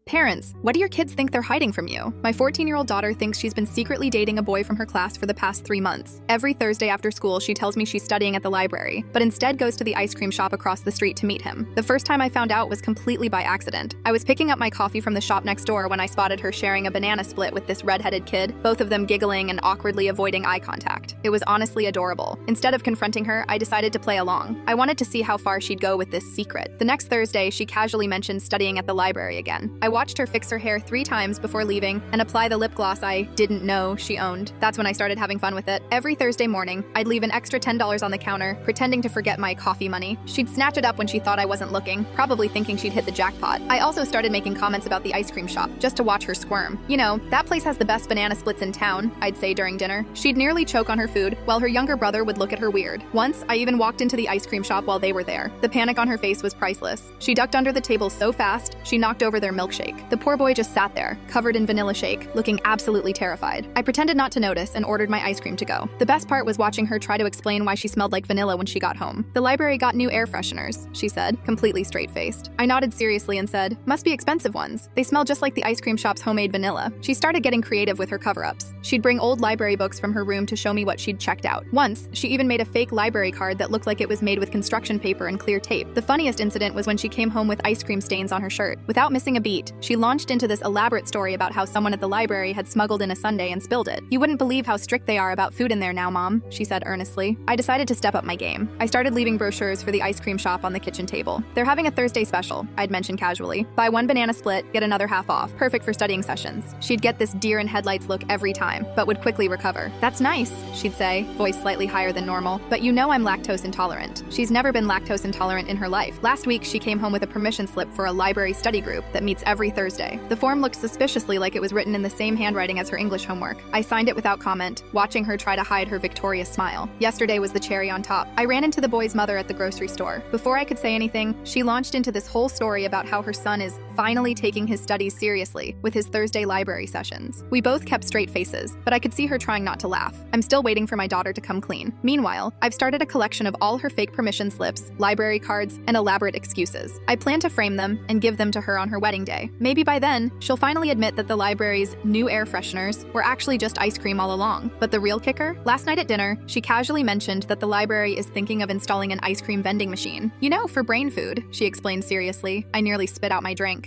Parents, what do your kids think they're hiding from you? My 14-year-old daughter thinks she's been secretly dating a boy from her class for the past 3 months. Every Thursday after school, she tells me she's studying at the library, but instead goes to the ice cream shop across the street to meet him. The first time I found out was completely by accident. I was picking up my coffee from the shop next door when I spotted her sharing a banana split with this red-headed kid, both of them giggling and awkwardly avoiding eye contact. It was honestly adorable. Instead of confronting her, I decided to play along. I wanted to see how far she'd go with this secret. The next Thursday, she casually mentioned studying at the library again. I watched her fix her hair 3 times before leaving and apply the lip gloss I didn't know she owned. That's when I started having fun with it. Every Thursday morning, I'd leave an extra $10 on the counter, pretending to forget my coffee money. She'd snatch it up when she thought I wasn't looking, probably thinking she'd hit the jackpot. I also started making comments about the ice cream shop, just to watch her squirm. You know, that place has the best banana splits in town, I'd say during dinner. She'd nearly choke on her food, while her younger brother would look at her weird. Once, I even walked into the ice cream shop while they were there. The panic on her face was priceless. She ducked under the table so fast, she knocked over their milkshake. The poor boy just sat there, covered in vanilla shake, looking absolutely terrified. I pretended not to notice and ordered my ice cream to go. The best part was watching her try to explain why she smelled like vanilla when she got home. The library got new air fresheners, she said, completely straight-faced. I nodded seriously and said, must be expensive ones. They smell just like the ice cream shop's homemade vanilla. She started getting creative with her cover-ups. She'd bring old library books from her room to show me what she'd checked out. Once, she even made a fake library card that looked like it was made with construction paper and clear tape. The funniest incident was when she came home with ice cream stains on her shirt. Without missing a beat, she launched into this elaborate story about how someone at the library had smuggled in a sundae and spilled it. You wouldn't believe how strict they are about food in there now, Mom, she said earnestly. I decided to step up my game. I started leaving brochures for the ice cream shop on the kitchen table. They're having a Thursday special, I'd mentioned casually. Buy 1 banana split, get another half off. Perfect for studying sessions. She'd get this deer in headlights look every time, but would quickly recover. That's nice, she'd say, voice slightly higher than normal. But you know I'm lactose intolerant. She's never been lactose intolerant in her life. Last week, she came home with a permission slip for a library study group that meets every Thursday. The form looked suspiciously like it was written in the same handwriting as her English homework. I signed it without comment, watching her try to hide her victorious smile. Yesterday was the cherry on top. I ran into the boy's mother at the grocery store. Before I could say anything, she launched into this whole story about how her son is finally taking his studies seriously with his Thursday library sessions. We both kept straight faces, but I could see her trying not to laugh. I'm still waiting for my daughter to come clean. Meanwhile, I've started a collection of all her fake permission slips, library cards, and elaborate excuses. I plan to frame them and give them to her on her wedding day. Maybe by then, she'll finally admit that the library's new air fresheners were actually just ice cream all along. But the real kicker? Last night at dinner, she casually mentioned that the library is thinking of installing an ice cream vending machine. You know, for brain food, she explained seriously. I nearly spit out my drink.